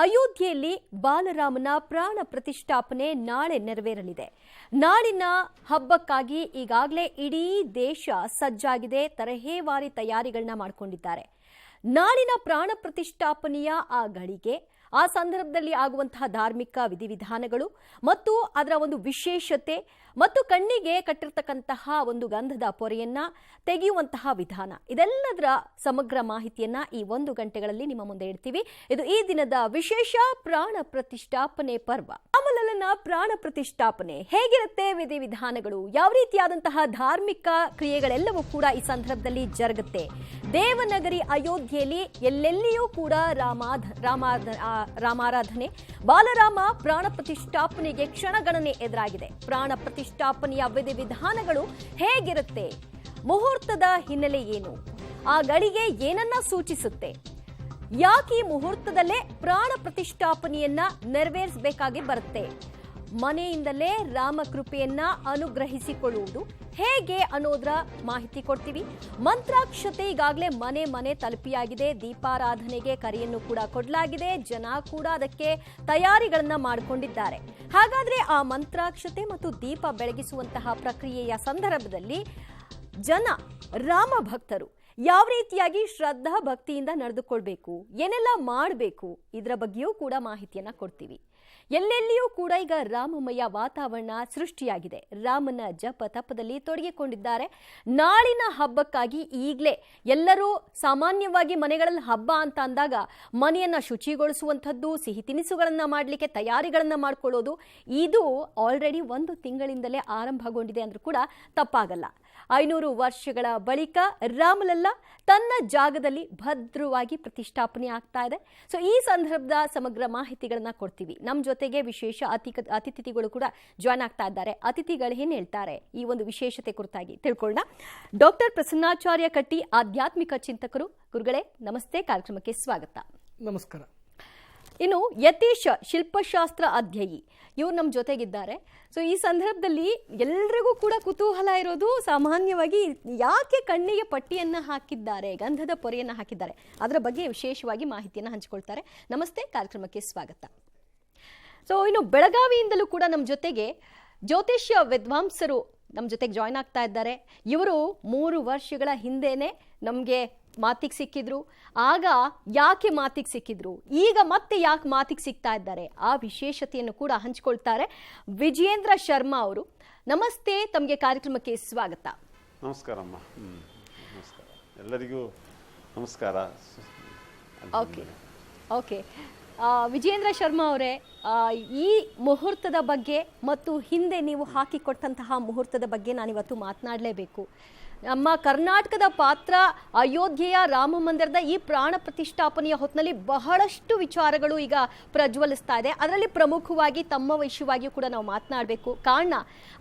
ಅಯೋಧ್ಯೆಯಲ್ಲಿ ಬಾಲರಾಮನ ಪ್ರಾಣ ಪ್ರತಿಷ್ಠಾಪನೆ ನಾಳೆ ನೆರವೇರಲಿದೆ. ನಾಳಿನ ಹಬ್ಬಕ್ಕಾಗಿ ಈಗಾಗಲೇ ಇಡೀ ದೇಶ ಸಜ್ಜಾಗಿದೆ, ತರಹೇವಾರಿ ತಯಾರಿಗಳನ್ನ ಮಾಡಿಕೊಂಡಿದ್ದಾರೆ. ನಾಳಿನ ಪ್ರಾಣ ಪ್ರತಿಷ್ಠಾಪನೆಯ ಆ ಗಳಿಗೆ, ಆ ಸಂದರ್ಭದಲ್ಲಿ ಆಗುವಂತಹ ಧಾರ್ಮಿಕ ವಿಧಿವಿಧಾನಗಳು ಮತ್ತು ಅದರ ಒಂದು ವಿಶೇಷತೆ ಮತ್ತು ಕಣ್ಣಿಗೆ ಕಟ್ಟಿರ್ತಕ್ಕಂತಹ ಒಂದು ಗಂಧದ ಪೊರೆಯನ್ನ ತೆಗೆಯುವಂತಹ ವಿಧಾನ, ಇದೆಲ್ಲದರ ಸಮಗ್ರ ಮಾಹಿತಿಯನ್ನ ಈ 1 ಗಂಟೆಗಳಲ್ಲಿ ನಿಮ್ಮ ಮುಂದೆ ಇಡ್ತೀವಿ. ಇದು ಈ ದಿನದ ವಿಶೇಷ ಪ್ರಾಣ ಪ್ರತಿಷ್ಠಾಪನೆ ಪರ್ವ. ರಾಮಲಲ್ಲನ ಪ್ರಾಣ ಪ್ರತಿಷ್ಠಾಪನೆ ಹೇಗಿರುತ್ತೆ, ವಿಧಿವಿಧಾನಗಳು, ಯಾವ ರೀತಿಯಾದಂತಹ ಧಾರ್ಮಿಕ ಕ್ರಿಯೆಗಳೆಲ್ಲವೂ ಕೂಡ ಈ ಸಂದರ್ಭದಲ್ಲಿ ಜರುಗುತ್ತೆ. ದೇವನಗರಿ ಅಯೋಧ್ಯೆಯಲ್ಲಿ ಎಲ್ಲೆಲ್ಲಿಯೂ ಕೂಡ ರಾಮಾರಾಧನೆ, ಬಾಲರಾಮ ಪ್ರಾಣ ಪ್ರತಿಷ್ಠಾಪನೆಗೆ ಕ್ಷಣಗಣನೆ ಎದುರಾಗಿದೆ. ಪ್ರಾಣ ಪ್ರತಿಷ್ಠಾಪನೆಯ ವಿಧಿವಿಧಾನಗಳು ಹೇಗಿರುತ್ತೆ, ಮುಹೂರ್ತದ ಹಿನ್ನೆಲೆ ಏನು, ಆ ಗಳಿಗೆ ಏನನ್ನ ಸೂಚಿಸುತ್ತೆ, ಯಾಕೆ ಈ ಮುಹೂರ್ತದಲ್ಲೇ ಪ್ರಾಣ ಪ್ರತಿಷ್ಠಾಪನೆಯನ್ನ ನೆರವೇರಿಸಬೇಕಾಗಿ ಬರುತ್ತೆ, ಮನೆಯಿಂದಲೇ ರಾಮಕೃಪೆಯನ್ನ ಅನುಗ್ರಹಿಸಿಕೊಳ್ಳುವುದು ಹೇಗೆ ಅನ್ನೋದರ ಮಾಹಿತಿ ಕೊಡ್ತೀವಿ. ಮಂತ್ರಾಕ್ಷತೆ ಈಗಾಗಲೇ ಮನೆ ಮನೆ ತಲುಪಿಯಾಗಿದೆ. ದೀಪಾರಾಧನೆಗೆ ಕರೆಯನ್ನು ಕೂಡ ಕೊಡಲಾಗಿದೆ. ಜನ ಕೂಡ ಅದಕ್ಕೆ ತಯಾರಿಗಳನ್ನ ಮಾಡಿಕೊಂಡಿದ್ದಾರೆ. ಹಾಗಾದ್ರೆ ಆ ಮಂತ್ರಾಕ್ಷತೆ ಮತ್ತು ದೀಪ ಬೆಳಗಿಸುವಂತಹ ಪ್ರಕ್ರಿಯೆಯ ಸಂದರ್ಭದಲ್ಲಿ ಜನ, ರಾಮ ಭಕ್ತರು ಯಾವ ರೀತಿಯಾಗಿ ಶ್ರದ್ಧಾ ಭಕ್ತಿಯಿಂದ ನಡೆದುಕೊಳ್ಬೇಕು, ಏನೆಲ್ಲ ಮಾಡಬೇಕು, ಇದರ ಬಗ್ಗೆಯೂ ಕೂಡ ಮಾಹಿತಿಯನ್ನ ಕೊಡ್ತೀವಿ. ಎಲ್ಲೆಲ್ಲಿಯೂ ಕೂಡ ಈಗ ರಾಮಮಯ ವಾತಾವರಣ ಸೃಷ್ಟಿಯಾಗಿದೆ. ರಾಮನ ಜಪ ತಪದಲ್ಲಿ ತೊಡಗಿಕೊಂಡಿದ್ದಾರೆ. ನಾಳಿನ ಹಬ್ಬಕ್ಕಾಗಿ ಈಗಲೇ ಎಲ್ಲರೂ ಸಾಮಾನ್ಯವಾಗಿ ಮನೆಗಳಲ್ಲಿ ಹಬ್ಬ ಅಂತ ಅಂದಾಗ ಮನೆಯನ್ನ ಶುಚಿಗೊಳಿಸುವಂಥದ್ದು, ಸಿಹಿ ತಿನಿಸುಗಳನ್ನ ಮಾಡಲಿಕ್ಕೆ ತಯಾರಿಗಳನ್ನ ಮಾಡ್ಕೊಳ್ಳೋದು, ಇದು ಆಲ್ರೆಡಿ 1 ತಿಂಗಳಿಂದಲೇ ಆರಂಭಗೊಂಡಿದೆ ಅಂದ್ರೂ ಕೂಡ ತಪ್ಪಾಗಲ್ಲ. 500 ವರ್ಷಗಳ ಬಳಿಕ ರಾಮಲಲ್ಲ ತನ್ನ ಜಾಗದಲ್ಲಿ ಭದ್ರವಾಗಿ ಪ್ರತಿಷ್ಠಾಪನೆ ಆಗ್ತಾ ಇದೆ. ಸೊ ಈ ಸಂದರ್ಭದ ಸಮಗ್ರ ಮಾಹಿತಿಗಳನ್ನ ಕೊಡ್ತೀವಿ. ನಮ್ಮ ಜೊತೆಗೆ ವಿಶೇಷ ಅತಿಥಿಗಳು ಕೂಡ ಜಾಯ್ನ್ ಆಗ್ತಾ ಇದ್ದಾರೆ. ಅತಿಥಿಗಳು ಏನ್ ಹೇಳ್ತಾರೆ ಈ ಒಂದು ವಿಶೇಷತೆ ಕುರಿತಾಗಿ ತಿಳ್ಕೊಳ್ಳೋಣ. ಡಾಕ್ಟರ್ ಪ್ರಸನ್ನಾಚಾರ್ಯ ಕಟ್ಟಿ, ಆಧ್ಯಾತ್ಮಿಕ ಚಿಂತಕರು. ಗುರುಗಳೇ ನಮಸ್ತೆ, ಕಾರ್ಯಕ್ರಮಕ್ಕೆ ಸ್ವಾಗತ. ನಮಸ್ಕಾರ. ಇನ್ನು ಯತೀಶ್, ಶಿಲ್ಪಶಾಸ್ತ್ರ ಅಧ್ಯಯಿ, ಇವ್ರು ನಮ್ಮ ಜೊತೆಗಿದ್ದಾರೆ. ಸೊ ಈ ಸಂದರ್ಭದಲ್ಲಿ ಎಲ್ರಿಗೂ ಕೂಡ ಕುತೂಹಲ ಇರೋದು, ಸಾಮಾನ್ಯವಾಗಿ ಯಾಕೆ ಕಣ್ಣಿಗೆ ಪಟ್ಟಿಯನ್ನ ಹಾಕಿದ್ದಾರೆ, ಗಂಧದ ಪೊರೆಯನ್ನ ಹಾಕಿದ್ದಾರೆ, ಅದರ ಬಗ್ಗೆ ವಿಶೇಷವಾಗಿ ಮಾಹಿತಿಯನ್ನು ಹಂಚಿಕೊಳ್ತಾರೆ. ನಮಸ್ತೆ, ಕಾರ್ಯಕ್ರಮಕ್ಕೆ ಸ್ವಾಗತ. ಸೊ ಇನ್ನು ಬೆಳಗಾವಿಯಿಂದಲೂ ಕೂಡ ನಮ್ಮ ಜೊತೆಗೆ ಜ್ಯೋತಿಷ್ಯ ವಿದ್ವಾಂಸರು ನಮ್ಮ ಜೊತೆಗೆ ಜಾಯ್ನ್ ಆಗ್ತಾ ಇದ್ದಾರೆ. ಇವರು 3 ವರ್ಷಗಳ ಹಿಂದೆನೆ ನಮಗೆ ಮಾತಿಗೆ ಸಿಕ್ಕಿದ್ರು. ಆಗ ಯಾಕೆ ಮಾತಿಗೆ ಸಿಕ್ಕಿದ್ರು, ಈಗ ಮತ್ತೆ ಯಾಕೆ ಮಾತಿಗೆ ಸಿಗ್ತಾ ಇದ್ದಾರೆ, ಆ ವಿಶೇಷತೆಯನ್ನು ಕೂಡ ಹಂಚಿಕೊಳ್ತಾರೆ. ವಿಜಯೇಂದ್ರ ಶರ್ಮಾ ಅವರು, ನಮಸ್ತೆ, ತಮಗೆ ಕಾರ್ಯಕ್ರಮಕ್ಕೆ ಸ್ವಾಗತ. ನಮಸ್ಕಾರಮ್ಮ. ನಮಸ್ಕಾರ ಎಲ್ಲರಿಗೂ ನಮಸ್ಕಾರ. ಓಕೆ ವಿಜಯೇಂದ್ರ ಶರ್ಮಾ ಅವರೇ, ಈ ಮುಹೂರ್ತದ ಬಗ್ಗೆ ಮತ್ತು ಹಿಂದೆ ನೀವು ಹಾಕಿಕೊಟ್ಟಂತಹ ಮುಹೂರ್ತದ ಬಗ್ಗೆ ನಾನಿವತ್ತು ಮಾತನಾಡಲೇಬೇಕು. ನಮ್ಮ ಕರ್ನಾಟಕದ ಪಾತ್ರ ಅಯೋಧ್ಯೆಯ ರಾಮ ಮಂದಿರದ ಈ ಪ್ರಾಣ ಪ್ರತಿಷ್ಠಾಪನೆಯ ಹೊತ್ತಿನಲ್ಲಿ ಬಹಳಷ್ಟು ವಿಚಾರಗಳು ಈಗ ಪ್ರಜ್ವಲಿಸ್ತಾ ಇದೆ. ಅದರಲ್ಲಿ ಪ್ರಮುಖವಾಗಿ ತಮ್ಮ ವಿಷಯವಾಗಿಯೂ ಕೂಡ ನಾವು ಮಾತನಾಡಬೇಕು. ಕಾರಣ,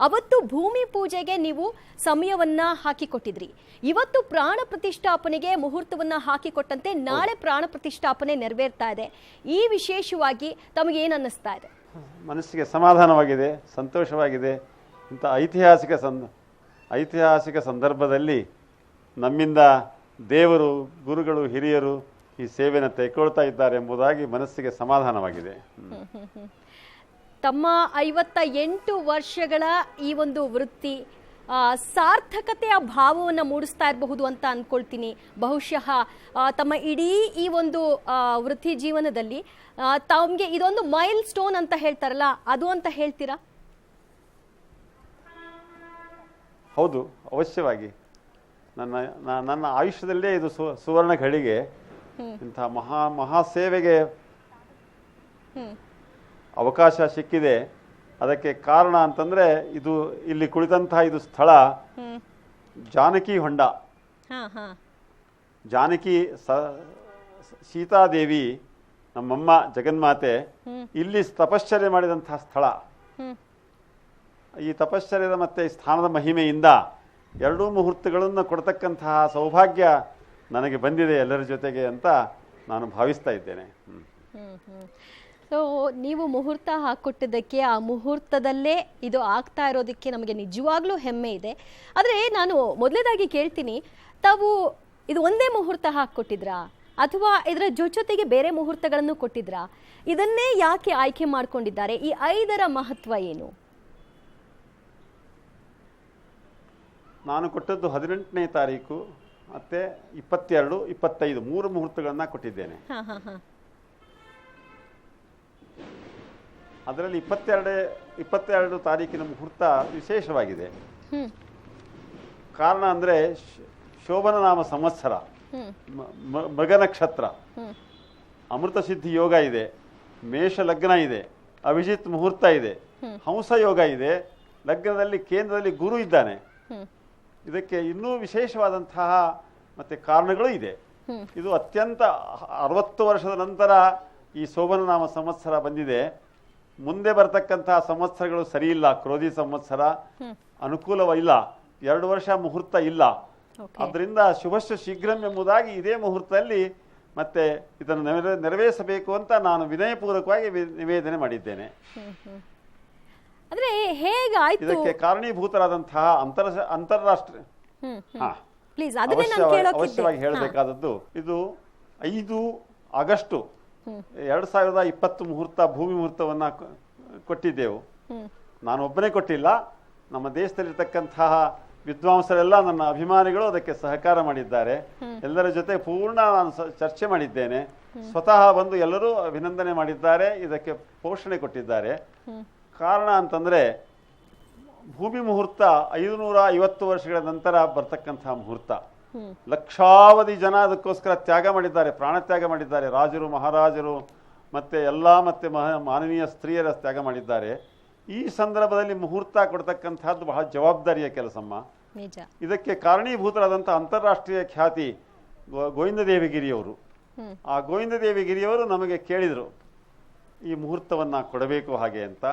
ಅವತ್ತು ಭೂಮಿ ಪೂಜೆಗೆ ನೀವು ಸಮಯವನ್ನ ಹಾಕಿಕೊಟ್ಟಿದ್ರಿ. ಇವತ್ತು ಪ್ರಾಣ ಪ್ರತಿಷ್ಠಾಪನೆಗೆ ಮುಹೂರ್ತವನ್ನ ಹಾಕಿಕೊಟ್ಟಂತೆ ನಾಳೆ ಪ್ರಾಣ ಪ್ರತಿಷ್ಠಾಪನೆ ನೆರವೇರ್ತಾ ಇದೆ. ಈ ವಿಶೇಷವಾಗಿ ತಮಗೆ ಏನು ಅನ್ನಿಸ್ತಾ ಇದೆ? ಮನಸ್ಸಿಗೆ ಸಮಾಧಾನವಾಗಿದೆ, ಸಂತೋಷವಾಗಿದೆ. ಇಂಥ ಐತಿಹಾಸಿಕ ಸಂದರ್ಭದಲ್ಲಿ ನಮ್ಮಿಂದ ದೇವರು, ಗುರುಗಳು, ಹಿರಿಯರು ಈ ಸೇವೆಯನ್ನು ತೆಗೆದುಕೊಳ್ತಾ ಇದ್ದಾರೆ ಎಂಬುದಾಗಿ ಮನಸ್ಸಿಗೆ ಸಮಾಧಾನವಾಗಿದೆ. ತಮ್ಮ 58 ವರ್ಷಗಳ ಈ ಒಂದು ವೃತ್ತಿ ಸಾರ್ಥಕತೆಯ ಭಾವವನ್ನು ಮೂಡಿಸ್ತಾ ಇರಬಹುದು ಅಂತ ಅನ್ಕೊಳ್ತೀನಿ. ಬಹುಶಃ ತಮ್ಮ ಇಡೀ ಈ ಒಂದು ವೃತ್ತಿ ಜೀವನದಲ್ಲಿ ತಮಗೆ ಇದೊಂದು ಮೈಲ್ ಸ್ಟೋನ್ ಅಂತ ಹೇಳ್ತಾರಲ್ಲ, ಅದು ಅಂತ ಹೇಳ್ತೀರಾ? ಹೌದು, ಅವಶ್ಯವಾಗಿ. ನನ್ನ ಆಯುಷ್ಯದಲ್ಲೇ ಇದು ಸುವರ್ಣ ಘಳಿಗೆ. ಇಂತಹ ಮಹಾಸೇವೆಗೆ ಅವಕಾಶ ಸಿಕ್ಕಿದೆ. ಅದಕ್ಕೆ ಕಾರಣ ಅಂತಂದ್ರೆ, ಇದು ಇಲ್ಲಿ ಕುಳಿತಂತಹ ಇದು ಸ್ಥಳ ಜಾನಕಿ ಹೊಂಡ. ಜಾನಕಿ ಸೀತಾದೇವಿ, ನಮ್ಮಮ್ಮ ಜಗನ್ಮಾತೆ, ಇಲ್ಲಿ ತಪಶ್ಚರ್ಯ ಮಾಡಿದಂತಹ ಸ್ಥಳ. ಈ ತಪಶ್ಚರ್ಯದ ಮತ್ತೆ ಸ್ಥಾನದ ಮಹಿಮೆಯಿಂದ 2 ಮುಹೂರ್ತಗಳನ್ನು ಕೊಡ್ತಕ್ಕಂತಹ ಸೌಭಾಗ್ಯ ನನಗೆ ಬಂದಿದೆ ಎಲ್ಲರ ಜೊತೆಗೆ ಅಂತ ನಾನು ಭಾವಿಸ್ತಾ ಇದ್ದೇನೆ. ಸೊ ನೀವು ಮುಹೂರ್ತ ಹಾಕೊಟ್ಟಿದ್ದಕ್ಕೆ, ಆ ಮುಹೂರ್ತದಲ್ಲೇ ಇದು ಆಗ್ತಾ ಇರೋದಕ್ಕೆ ನಮಗೆ ನಿಜವಾಗ್ಲೂ ಹೆಮ್ಮೆ ಇದೆ. ಆದರೆ ನಾನು ಮೊದಲನೇದಾಗಿ ಕೇಳ್ತೀನಿ, ತಾವು ಇದು ಒಂದೇ ಮುಹೂರ್ತ ಹಾಕ್ಕೊಟ್ಟಿದ್ರಾ ಅಥವಾ ಇದರ ಜೊತೆಗೆ ಬೇರೆ ಮುಹೂರ್ತಗಳನ್ನು ಕೊಟ್ಟಿದ್ರಾ? ಇದನ್ನೇ ಯಾಕೆ ಆಯ್ಕೆ ಮಾಡಿಕೊಂಡಿದ್ದಾರೆ? ಈ 5ರ ಮಹತ್ವ ಏನು? ನಾನು ಕೊಟ್ಟದ್ದು 18ನೇ ತಾರೀಕು ಮತ್ತೆ 22, 25 3 ಮುಹೂರ್ತಗಳನ್ನ ಕೊಟ್ಟಿದ್ದೇನೆ. ಅದರಲ್ಲಿ 22 ತಾರೀಕಿನ ಮುಹೂರ್ತ ವಿಶೇಷವಾಗಿದೆ. ಕಾರಣ ಅಂದರೆ ಶೋಭನ ನಾಮ ಸಂವತ್ಸರ, ಮೃಗ ನಕ್ಷತ್ರ, ಅಮೃತ ಸಿದ್ಧಿ ಯೋಗ ಇದೆ, ಮೇಷ ಲಗ್ನ ಇದೆ, ಅಭಿಜಿತ್ ಮುಹೂರ್ತ ಇದೆ, ಹಂಸ ಯೋಗ ಇದೆ, ಲಗ್ನದಲ್ಲಿ ಕೇಂದ್ರದಲ್ಲಿ ಗುರು ಇದ್ದಾನೆ. ಇದಕ್ಕೆ ಇನ್ನೂ ವಿಶೇಷವಾದಂತಹ ಮತ್ತೆ ಕಾರಣಗಳು ಇದೆ. ಇದು ಅತ್ಯಂತ 60 ವರ್ಷದ ನಂತರ ಈ ಶೋಭನ ನಾಮ ಸಂವತ್ಸರ ಬಂದಿದೆ. ಮುಂದೆ ಬರ್ತಕ್ಕಂತಹ ಸಂವತ್ಸರಗಳು ಸರಿ ಇಲ್ಲ. ಕ್ರೋಧಿ ಸಂವತ್ಸರ ಅನುಕೂಲವಿಲ್ಲ, 2 ವರ್ಷ ಮುಹೂರ್ತ ಇಲ್ಲ. ಅದರಿಂದ ಶುಭಶ್ಚ ಶೀಘ್ರಂ ಎಂಬುದಾಗಿ ಇದೇ ಮುಹೂರ್ತದಲ್ಲಿ ಮತ್ತೆ ಇದನ್ನು ನೆರವೇರಿಸಬೇಕು ಅಂತ ನಾನು ವಿನಯಪೂರ್ವಕವಾಗಿ ನಿವೇದನೆ ಮಾಡಿದ್ದೇನೆ. ಇದಕ್ಕೆ ಕಾರಣೀಭೂತರಾದಂತಹ ಅಂತಾರಾಷ್ಟ್ರೀಯ ಅವಶ್ಯವಾಗಿ ಹೇಳಬೇಕಾದದ್ದು, ಇದು 5 ಆಗಸ್ಟ್ 2020 ಮುಹೂರ್ತ ಭೂಮಿ ಮುಹೂರ್ತವನ್ನ ಕೊಟ್ಟಿದ್ದೆವು. ನಾನು ಒಬ್ಬನೇ ಕೊಟ್ಟಿಲ್ಲ, ನಮ್ಮ ದೇಶದಲ್ಲಿರ್ತಕ್ಕಂತಹ ವಿದ್ವಾಂಸರೆಲ್ಲ ನನ್ನ ಅಭಿಮಾನಿಗಳು ಅದಕ್ಕೆ ಸಹಕಾರ ಮಾಡಿದ್ದಾರೆ. ಎಲ್ಲರ ಜೊತೆ ಪೂರ್ಣ ನಾನು ಚರ್ಚೆ ಮಾಡಿದ್ದೇನೆ. ಸ್ವತಃ ಬಂದು ಎಲ್ಲರೂ ಅಭಿನಂದನೆ ಮಾಡಿದ್ದಾರೆ, ಇದಕ್ಕೆ ಪೋಷಣೆ ಕೊಟ್ಟಿದ್ದಾರೆ. ಕಾರಣ ಅಂತಂದ್ರೆ ಭೂಮಿ ಮುಹೂರ್ತ 550 ವರ್ಷಗಳ ನಂತರ ಬರ್ತಕ್ಕಂತಹ ಮುಹೂರ್ತ. ಲಕ್ಷಾವಧಿ ಜನ ಅದಕ್ಕೋಸ್ಕರ ತ್ಯಾಗ ಮಾಡಿದ್ದಾರೆ, ಪ್ರಾಣ ತ್ಯಾಗ ಮಾಡಿದ್ದಾರೆ. ರಾಜರು, ಮಹಾರಾಜರು ಮತ್ತೆ ಮಾನವೀಯ ಸ್ತ್ರೀಯರ ತ್ಯಾಗ ಮಾಡಿದ್ದಾರೆ. ಈ ಸಂದರ್ಭದಲ್ಲಿ ಮುಹೂರ್ತ ಕೊಡ್ತಕ್ಕಂತಹದ್ದು ಬಹಳ ಜವಾಬ್ದಾರಿಯ ಕೆಲಸಮ್ಮ. ಇದಕ್ಕೆ ಕಾರಣೀಭೂತರಾದಂತಹ ಅಂತಾರಾಷ್ಟ್ರೀಯ ಖ್ಯಾತಿ ಗೋವಿಂದ ದೇವಿಗಿರಿಯವರು. ಆ ಗೋವಿಂದ ದೇವಿಗಿರಿಯವರು ನಮಗೆ ಕೇಳಿದರು, ಈ ಮುಹೂರ್ತವನ್ನ ಕೊಡಬೇಕು ಹಾಗೆ ಅಂತ.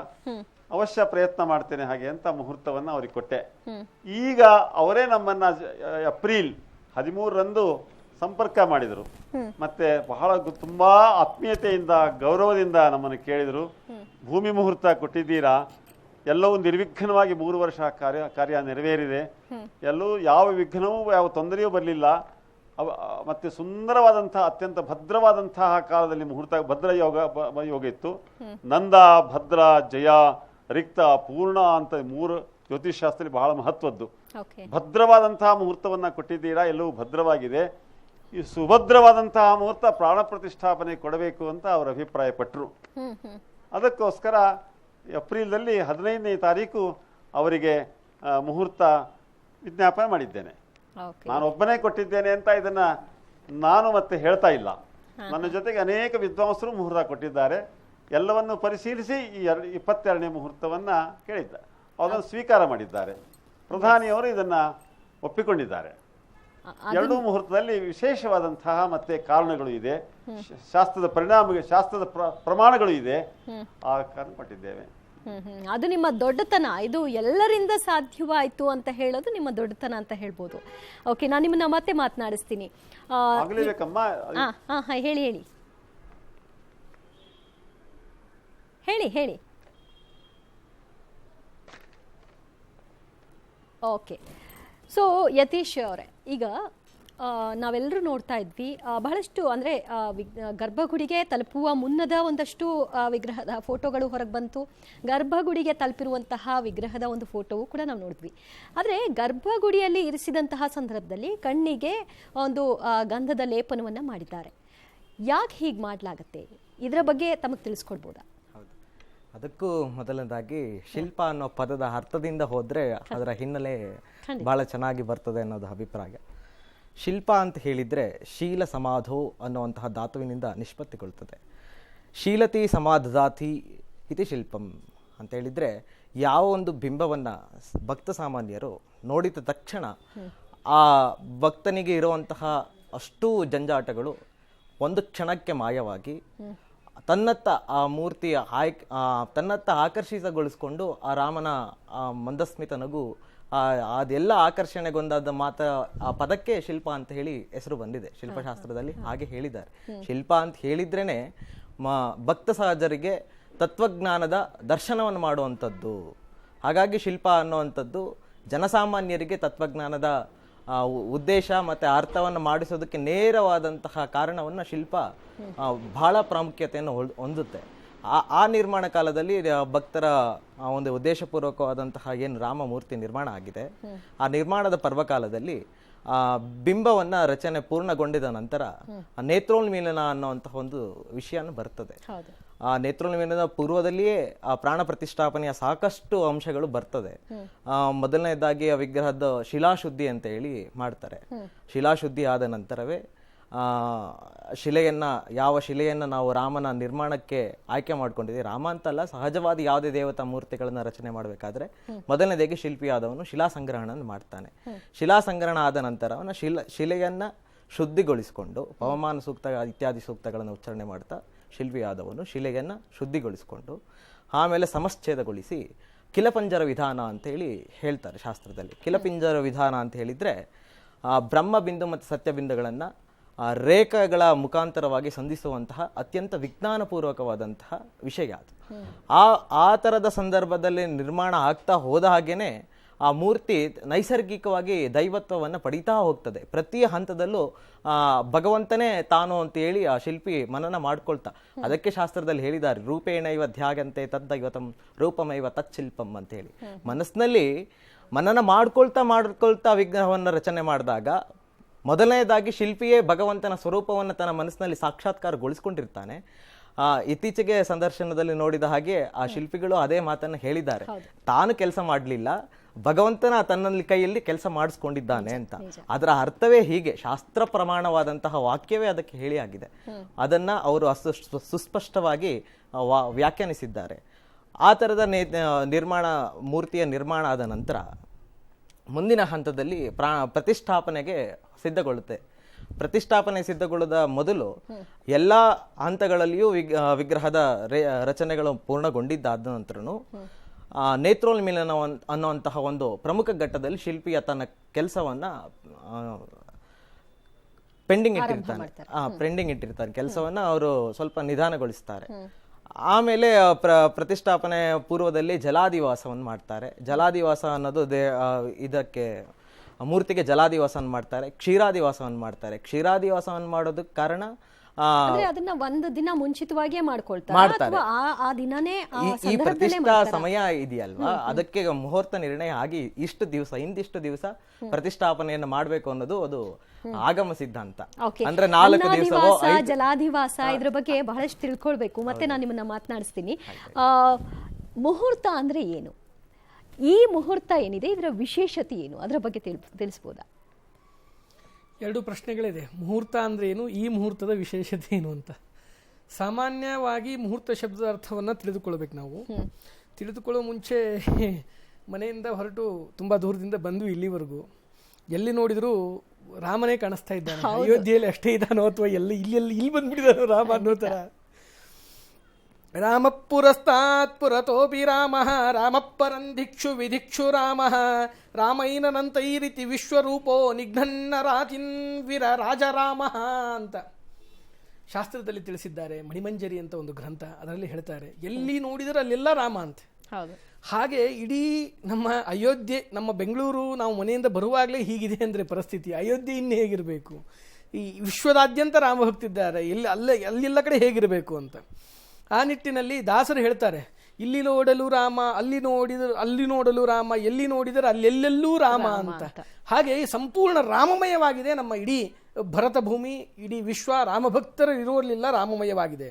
ಅವಶ್ಯ ಪ್ರಯತ್ನ ಮಾಡ್ತೇನೆ ಹಾಗೆ ಅಂತ ಮುಹೂರ್ತವನ್ನ ಅವ್ರಿಗೆ ಕೊಟ್ಟೆ. ಈಗ ಅವರೇ ನಮ್ಮನ್ನ ಏಪ್ರಿಲ್ 13ರಂದು ಸಂಪರ್ಕ ಮಾಡಿದರು. ಮತ್ತೆ ಬಹಳ ತುಂಬಾ ಆತ್ಮೀಯತೆಯಿಂದ ಗೌರವದಿಂದ ನಮ್ಮನ್ನು ಕೇಳಿದರು, ಭೂಮಿ ಮುಹೂರ್ತ ಕೊಟ್ಟಿದ್ದೀರಾ, ಎಲ್ಲವೂ ನಿರ್ವಿಘ್ನವಾಗಿ 3 ವರ್ಷ ಕಾರ್ಯ ನೆರವೇರಿದೆ, ಎಲ್ಲೂ ಯಾವ ವಿಘ್ನವೂ ಯಾವ ತೊಂದರೆಯೂ ಬರಲಿಲ್ಲ. ಮತ್ತೆ ಸುಂದರವಾದಂತಹ ಅತ್ಯಂತ ಭದ್ರವಾದಂತಹ ಕಾಲದಲ್ಲಿ ಮುಹೂರ್ತ ಭದ್ರ ಯೋಗ ಇತ್ತು. ನಂದ, ಭದ್ರ, ಜಯ, ರಿಕ್ತ, ಪೂರ್ಣ ಅಂತ 3 ಜ್ಯೋತಿಷಾಸ್ತ್ರದಲ್ಲಿ ಬಹಳ ಮಹತ್ವದ್ದು. ಭದ್ರವಾದಂತಹ ಮುಹೂರ್ತವನ್ನ ಕೊಟ್ಟಿದ್ದೀರಾ, ಎಲ್ಲವೂ ಭದ್ರವಾಗಿದೆ. ಈ ಸುಭದ್ರವಾದಂತಹ ಮುಹೂರ್ತ ಪ್ರಾಣ ಪ್ರತಿಷ್ಠಾಪನೆ ಕೊಡಬೇಕು ಅಂತ ಅವರು ಅಭಿಪ್ರಾಯಪಟ್ಟರು. ಅದಕ್ಕೋಸ್ಕರ ಏಪ್ರಿಲ್ದಲ್ಲಿ 15ನೇ ತಾರೀಕು ಅವರಿಗೆ ಮುಹೂರ್ತ ವಿಜ್ಞಾಪನೆ ಮಾಡಿದ್ದೇನೆ. ನಾನು ಒಬ್ಬನೇ ಕೊಟ್ಟಿದ್ದೇನೆ ಅಂತ ಇದನ್ನ ನಾನು ಮತ್ತೆ ಹೇಳ್ತಾ ಇಲ್ಲ. ನನ್ನ ಜೊತೆಗೆ ಅನೇಕ ವಿದ್ವಾಂಸರು ಮುಹೂರ್ತ ಕೊಟ್ಟಿದ್ದಾರೆ. ಎಲ್ಲವನ್ನು ಪರಿಶೀಲಿಸಿ ಈ 22ನೇ ಮುಹೂರ್ತವನ್ನ ಕೇಳಿದ್ದ, ಅದನ್ನು ಸ್ವೀಕಾರ ಮಾಡಿದ್ದಾರೆ. ಪ್ರಧಾನಿಯವರು ಇದನ್ನ ಒಪ್ಪಿಕೊಂಡಿದ್ದಾರೆ. 2 ಮುಹೂರ್ತದಲ್ಲಿ ವಿಶೇಷವಾದಂತಹ ಮತ್ತೆ ಕಾರಣಗಳು ಇದೆ, ಶಾಸ್ತ್ರದ ಶಾಸ್ತ್ರದ ಪ್ರಮಾಣಗಳು ಇದೆ. ಆ ಕಾರಣ ಕೊಟ್ಟಿದ್ದೇವೆ. ಅದು ನಿಮ್ಮ ದೊಡ್ಡತನ. ಇದು ಎಲ್ಲರಿಂದ ಸಾಧ್ಯವಾಯಿತು ಅಂತ ಹೇಳೋದು ನಿಮ್ಮ ದೊಡ್ಡತನ ಅಂತ ಹೇಳ್ಬೋದು. ಓಕೆ, ನಾನು ನಿಮ್ಮನ್ನ ಮತ್ತೆ ಮಾತನಾಡಿಸ್ತೀನಿ. ಹೇಳಿ ಹೇಳಿ ಹೇಳಿ ಹೇಳಿ ಓಕೆ. ಸೊ ಯತೀಶ್ ಅವರೇ, ಈಗ ನಾವೆಲ್ಲರೂ ನೋಡ್ತಾ ಇದ್ವಿ ಬಹಳಷ್ಟು ಅಂದರೆ ಗರ್ಭಗುಡಿಗೆ ತಲುಪುವ ಮುನ್ನದ ಒಂದಷ್ಟು ವಿಗ್ರಹದ ಫೋಟೋಗಳು ಹೊರಗೆ ಬಂತು. ಗರ್ಭಗುಡಿಗೆ ತಲುಪಿರುವಂತಹ ವಿಗ್ರಹದ ಒಂದು ಫೋಟೋವು ಕೂಡ ನಾವು ನೋಡಿದ್ವಿ. ಆದರೆ ಗರ್ಭಗುಡಿಯಲ್ಲಿ ಇರಿಸಿದಂತಹ ಸಂದರ್ಭದಲ್ಲಿ ಕಣ್ಣಿಗೆ ಒಂದು ಗಂಧದ ಲೇಪನವನ್ನು ಮಾಡಿದ್ದಾರೆ. ಯಾಕೆ ಹೀಗೆ ಮಾಡಲಾಗತ್ತೆ? ಇದರ ಬಗ್ಗೆ ತಮಗೆ ತಿಳಿಸ್ಕೊಡ್ಬೋದಾ? ಹೌದು, ಅದಕ್ಕೂ ಮೊದಲನೇದಾಗಿ ಶಿಲ್ಪ ಅನ್ನೋ ಪದದ ಅರ್ಥದಿಂದ ಹೋದರೆ ಅದರ ಹಿನ್ನೆಲೆ ಭಾಳ ಚೆನ್ನಾಗಿ ಬರ್ತದೆ ಅನ್ನೋದು ಅಭಿಪ್ರಾಯ. ಶಿಲ್ಪ ಅಂತ ಹೇಳಿದರೆ ಶೀಲ ಸಮಾಧೋ ಅನ್ನುವಂತಹ ಧಾತುವಿನಿಂದ ನಿಷ್ಪತ್ತಿಗೊಳ್ತದೆ. ಶೀಲತಿ ಸಮಾಧಾತಿ ಇತಿ ಶಿಲ್ಪಂ ಅಂತ ಹೇಳಿದರೆ, ಯಾವ ಒಂದು ಬಿಂಬವನ್ನು ಭಕ್ತ ಸಾಮಾನ್ಯರು ನೋಡಿದ ತಕ್ಷಣ ಆ ಭಕ್ತನಿಗೆ ಇರುವಂತಹ ಅಷ್ಟೂ ಜಂಜಾಟಗಳು ಒಂದು ಕ್ಷಣಕ್ಕೆ ಮಾಯವಾಗಿ ತನ್ನತ್ತ ಆ ಮೂರ್ತಿಯ ತನ್ನತ್ತ ಆಕರ್ಷಿತಗೊಳಿಸ್ಕೊಂಡು ಆ ರಾಮನ ಮಂದಸ್ಮಿತ ನಗು ಅದೆಲ್ಲ ಆಕರ್ಷಣೆಗೊಂದಾದ ಆ ಪದಕ್ಕೆ ಶಿಲ್ಪ ಅಂತ ಹೇಳಿ ಹೆಸರು ಬಂದಿದೆ. ಶಿಲ್ಪಶಾಸ್ತ್ರದಲ್ಲಿ ಹಾಗೆ ಹೇಳಿದ್ದಾರೆ. ಶಿಲ್ಪ ಅಂತ ಹೇಳಿದ್ರೇನೆ ಭಕ್ತ ಸಹಜರಿಗೆ ತತ್ವಜ್ಞಾನದ ದರ್ಶನವನ್ನು ಮಾಡುವಂಥದ್ದು. ಹಾಗಾಗಿ ಶಿಲ್ಪ ಅನ್ನುವಂಥದ್ದು ಜನಸಾಮಾನ್ಯರಿಗೆ ತತ್ವಜ್ಞಾನದ ಉದ್ದೇಶ ಮತ್ತು ಅರ್ಥವನ್ನು ಮಾಡಿಸೋದಕ್ಕೆ ನೇರವಾದಂತಹ ಕಾರಣವನ್ನು ಶಿಲ್ಪ ಬಹಳ ಪ್ರಾಮುಖ್ಯತೆಯನ್ನು ಹೊಂದುತ್ತೆ. ಆ ನಿರ್ಮಾಣ ಕಾಲದಲ್ಲಿ ಭಕ್ತರ ಒಂದು ಉದ್ದೇಶಪೂರ್ವಕವಾದಂತಹ ಏನು ರಾಮಮೂರ್ತಿ ನಿರ್ಮಾಣ ಆಗಿದೆ, ಆ ನಿರ್ಮಾಣದ ಪರ್ವಕಾಲದಲ್ಲಿ ಬಿಂಬವನ್ನ ರಚನೆ ಪೂರ್ಣಗೊಂಡಿದ ನಂತರ ನೇತ್ರೋನ್ಮೀಲನ ಅನ್ನುವಂತಹ ಒಂದು ವಿಷಯನೂ ಬರ್ತದೆ. ಆ ನೇತ್ರೋನ್ಮೀಲನದ ಪೂರ್ವದಲ್ಲಿಯೇ ಆ ಪ್ರಾಣ ಪ್ರತಿಷ್ಠಾಪನೆಯ ಸಾಕಷ್ಟು ಅಂಶಗಳು ಬರ್ತದೆ. ಮೊದಲನೇದಾಗಿ ಆ ವಿಗ್ರಹದ ಶಿಲಾಶುದ್ಧಿ ಅಂತ ಹೇಳಿ ಮಾಡ್ತಾರೆ. ಶಿಲಾಶುದ್ಧಿ ಆದ ನಂತರವೇ ಯಾವ ಶಿಲೆಯನ್ನ ನಾವು ರಾಮನ ನಿರ್ಮಾಣಕ್ಕೆ ಆಯ್ಕೆ ಮಾಡ್ಕೊಂಡಿದ್ದೀವಿ, ರಾಮ ಅಂತಲ್ಲ, ಸಹಜವಾದ ಯಾವುದೇ ದೇವತಾ ಮೂರ್ತಿಗಳನ್ನ ರಚನೆ ಮಾಡಬೇಕಾದ್ರೆ ಮೊದಲನೇದಾಗಿ ಶಿಲ್ಪಿಯಾದವನು ಶಿಲಾ ಸಂಗ್ರಹಣ ಮಾಡ್ತಾನೆ. ಶಿಲಾ ಸಂಗ್ರಹಣ ಆದ ನಂತರ ಅವನ ಶಿಲೆಯನ್ನ ಶುದ್ಧಿಗೊಳಿಸಿಕೊಂಡು ಪವಮಾನ ಸೂಕ್ತ ಇತ್ಯಾದಿ ಸೂಕ್ತಗಳನ್ನು ಉಚ್ಚಾರಣೆ ಮಾಡ್ತಾ ಶಿಲ್ಪಿಯಾದವನು ಶಿಲೆಯನ್ನ ಶುದ್ಧಿಗೊಳಿಸಿಕೊಂಡು ಆಮೇಲೆ ಸಮಶ್ಛೇದಗೊಳಿಸಿ ಕಿಲಪಂಜರ ವಿಧಾನ ಅಂತ ಹೇಳಿ ಹೇಳ್ತಾರೆ ಶಾಸ್ತ್ರದಲ್ಲಿ. ಕಿಲಪಿಂಜರ ವಿಧಾನ ಅಂತ ಹೇಳಿದ್ರೆ ಬ್ರಹ್ಮಬಿಂದು ಮತ್ತು ಸತ್ಯಬಿಂದುಗಳನ್ನು ರೇಖೆಗಳ ಮುಖಾಂತರವಾಗಿ ಸಂಧಿಸುವಂತಹ ಅತ್ಯಂತ ವಿಜ್ಞಾನಪೂರ್ವಕವಾದಂತಹ ವಿಷಯ ಅದು. ಆ ಥರದ ಸಂದರ್ಭದಲ್ಲಿ ನಿರ್ಮಾಣ ಆಗ್ತಾ ಹೋದ ಹಾಗೇನೆ ಆ ಮೂರ್ತಿ ನೈಸರ್ಗಿಕವಾಗಿ ದೈವತ್ವವನ್ನು ಪಡೀತಾ ಹೋಗ್ತದೆ. ಪ್ರತಿ ಹಂತದಲ್ಲೂ ಭಗವಂತನೇ ತಾನು ಅಂತ ಹೇಳಿ ಆ ಶಿಲ್ಪಿ ಮನನ ಮಾಡ್ಕೊಳ್ತಾ, ಅದಕ್ಕೆ ಶಾಸ್ತ್ರದಲ್ಲಿ ಹೇಳಿದ್ದಾರೆ, ರೂಪೇಣೈವ ಧ್ಯಾಗಂತೆ ತದ್ದೈವತಂ ರೂಪಮೈವ ತಚ್ಚಿಲ್ಪಂ ಅಂತ ಹೇಳಿ. ಮನಸ್ಸಿನಲ್ಲಿ ಮನನ ಮಾಡ್ಕೊಳ್ತಾ ವಿಗ್ರಹವನ್ನು ರಚನೆ ಮಾಡಿದಾಗ ಮೊದಲನೇದಾಗಿ ಶಿಲ್ಪಿಯೇ ಭಗವಂತನ ಸ್ವರೂಪವನ್ನು ತನ್ನ ಮನಸ್ಸಿನಲ್ಲಿ ಸಾಕ್ಷಾತ್ಕಾರಗೊಳಿಸ್ಕೊಂಡಿರ್ತಾನೆ. ಇತ್ತೀಚೆಗೆ ಸಂದರ್ಶನದಲ್ಲಿ ನೋಡಿದ ಹಾಗೆ ಆ ಶಿಲ್ಪಿಗಳು ಅದೇ ಮಾತನ್ನು ಹೇಳಿದ್ದಾರೆ, ತಾನು ಕೆಲಸ ಮಾಡಲಿಲ್ಲ, ಭಗವಂತನ ತನ್ನಲ್ಲಿ ಕೈಯಲ್ಲಿ ಕೆಲಸ ಮಾಡಿಸ್ಕೊಂಡಿದ್ದಾನೆ ಅಂತ. ಅದರ ಅರ್ಥವೇ ಹೀಗೆ, ಶಾಸ್ತ್ರ ಪ್ರಮಾಣವಾದಂತಹ ವಾಕ್ಯವೇ ಅದಕ್ಕೆ ಹೇಳಿ ಆಗಿದೆ. ಅದನ್ನ ಅವರು ಸುಸ್ಪಷ್ಟವಾಗಿ ವ್ಯಾಖ್ಯಾನಿಸಿದ್ದಾರೆ. ಆ ಥರದ ಮೂರ್ತಿಯ ನಿರ್ಮಾಣ ಆದ ನಂತರ ಮುಂದಿನ ಹಂತದಲ್ಲಿ ಪ್ರತಿಷ್ಠಾಪನೆಗೆ ಸಿದ್ಧಗೊಳ್ಳುತ್ತೆ. ಪ್ರತಿಷ್ಠಾಪನೆ ಸಿದ್ಧಗೊಳ್ಳದ ಮೊದಲು ಎಲ್ಲ ಹಂತಗಳಲ್ಲಿಯೂ ವಿಗ್ರಹದ ರಚನೆಗಳು ಪೂರ್ಣಗೊಂಡಿದ್ದಾದ ನಂತರನು ನೇತ್ರೋನ್ಮೀಲನ ಅನ್ನುವಂತಹ ಒಂದು ಪ್ರಮುಖ ಘಟ್ಟದಲ್ಲಿ ಶಿಲ್ಪಿಯ ತನ್ನ ಕೆಲಸವನ್ನ ಪೆಂಡಿಂಗ್ ಇಟ್ಟಿರ್ತಾನೆ. ಕೆಲಸವನ್ನ ಅವರು ಸ್ವಲ್ಪ ನಿಧಾನಗೊಳಿಸ್ತಾರೆ. ಆಮೇಲೆ ಪ್ರತಿಷ್ಠಾಪನೆ ಪೂರ್ವದಲ್ಲಿ ಜಲಾದಿವಾಸವನ್ನು ಮಾಡ್ತಾರೆ. ಜಲಾದಿವಾಸ ಅನ್ನೋದು ಇದಕ್ಕೆ ಮೂರ್ತಿಗೆ ಜಲಾದಿವಾಸವನ್ನು ಮಾಡ್ತಾರೆ, ಕ್ಷೀರಾದಿವಾಸವನ್ನು ಮಾಡ್ತಾರೆ. ಕ್ಷೀರಾದಿವಾಸವನ್ನು ಮಾಡೋದಕ್ಕೆ ಕಾರಣ ಅದನ್ನ ಒಂದು ದಿನ ಮುಂಚಿತವಾಗಿಯೇ ಮಾಡ್ಕೊಳ್ತಾರೆ. ಆ ದಿನನೇ ಈ ಪ್ರತಿಷ್ಠಾ ಸಮಯ ಇದೆಯಲ್ವಾ, ಅದಕ್ಕೆ ಮುಹೂರ್ತ ನಿರ್ಣಯ ಆಗಿ ಇಂದಿಷ್ಟು ದಿವಸ ಪ್ರತಿಷ್ಠಾಪನೆಯನ್ನು ಮಾಡ್ಬೇಕು ಅನ್ನೋದು ಅದು ಆಗಮ ಸಿದ್ಧಾಂತ. ಅಂದ್ರೆ 4 ದಿವಸವೋ ಜಲಾದಿವಾಸ ಇದ್ರ ಬಗ್ಗೆ ಬಹಳಷ್ಟು ತಿಳ್ಕೊಳ್ಬೇಕು. ಮತ್ತೆ ನಾನು ನಿಮ್ಮನ್ನ ಮಾತನಾಡಿಸ್ತೀನಿ. ಮುಹೂರ್ತ ಅಂದ್ರೆ ಏನು, ಈ ಮುಹೂರ್ತ ಏನಿದೆ ಇದರ ವಿಶೇಷತೆ ಏನು, ಅದರ ಬಗ್ಗೆ ತಿಳಿಸ್ಬೋದಾ? ಎರಡು ಪ್ರಶ್ನೆಗಳಿದೆ. ಮುಹೂರ್ತ ಅಂದ್ರೆ ಏನು, ಈ ಮುಹೂರ್ತದ ವಿಶೇಷತೆ ಏನು ಅಂತ. ಸಾಮಾನ್ಯವಾಗಿ ಮುಹೂರ್ತ ಶಬ್ದದ ಅರ್ಥವನ್ನು ತಿಳಿದುಕೊಳ್ಬೇಕು. ನಾವು ತಿಳಿದುಕೊಳ್ಳೋ ಮುಂಚೆ ಮನೆಯಿಂದ ಹೊರಟು ತುಂಬಾ ದೂರದಿಂದ ಬಂದು ಇಲ್ಲಿವರೆಗೂ ಎಲ್ಲಿ ನೋಡಿದ್ರು ರಾಮನೇ ಕಾಣಿಸ್ತಾ ಇದ್ದಾನೆ. ಅಯೋಧ್ಯೆಯಲ್ಲಿ ಅಷ್ಟೇ ಇದ್ದಾನೋ ಅಥವಾ ಇಲ್ಲಿ ಬಂದ್ಬಿಟ್ಟಿದ್ದಾನೋ ರಾಮ ಅನ್ನೋ ತರ. ರಾಮ ಪುರಸ್ತಾತ್ ಪುರತೋಪಿ ರಾಮ ರಾಮ ಪರಂಧಿಕ್ಷು ವಿಧಿಕ್ಷು ರಾಮ ರಾಮೈನಂತೈರಿತಿ ವಿಶ್ವರೂಪೋ ನಿಘ್ನನ್ನ ರಾತಿನ್ ವಿರ ರಾಜರಾಮ ಅಂತ ಶಾಸ್ತ್ರದಲ್ಲಿ ತಿಳಿಸಿದ್ದಾರೆ. ಮಣಿಮಂಜರಿ ಅಂತ ಒಂದು ಗ್ರಂಥ, ಅದರಲ್ಲಿ ಹೇಳ್ತಾರೆ ಎಲ್ಲಿ ನೋಡಿದರೆ ಅಲ್ಲೆಲ್ಲ ರಾಮ ಅಂತ. ಹಾಗೆ ಇಡೀ ನಮ್ಮ ಅಯೋಧ್ಯೆ, ನಮ್ಮ ಬೆಂಗಳೂರು, ನಾವು ಮನೆಯಿಂದ ಬರುವಾಗಲೇ ಹೀಗಿದೆ ಅಂದರೆ ಪರಿಸ್ಥಿತಿ, ಅಯೋಧ್ಯೆ ಇನ್ನು ಹೇಗಿರಬೇಕು? ಈ ವಿಶ್ವದಾದ್ಯಂತ ರಾಮ ಭಕ್ತಿದ್ದಾರೆ, ಅಲ್ಲೆಲ್ಲ ಕಡೆ ಹೇಗಿರಬೇಕು ಅಂತ. ಆ ನಿಟ್ಟಿನಲ್ಲಿ ದಾಸರು ಹೇಳ್ತಾರೆ, ಇಲ್ಲಿ ನೋಡಲು ರಾಮ, ಅಲ್ಲಿ ನೋಡಲು ರಾಮ, ಎಲ್ಲಿ ನೋಡಿದರೆ ಅಲ್ಲೆಲ್ಲೆಲ್ಲೂ ರಾಮ ಅಂತ. ಹಾಗೆ ಸಂಪೂರ್ಣ ರಾಮಮಯವಾಗಿದೆ ನಮ್ಮ ಇಡೀ ಭರತ ಭೂಮಿ, ಇಡೀ ವಿಶ್ವ ರಾಮಭಕ್ತರು ಇರುವಲ್ಲಿಲ್ಲ ರಾಮಮಯವಾಗಿದೆ.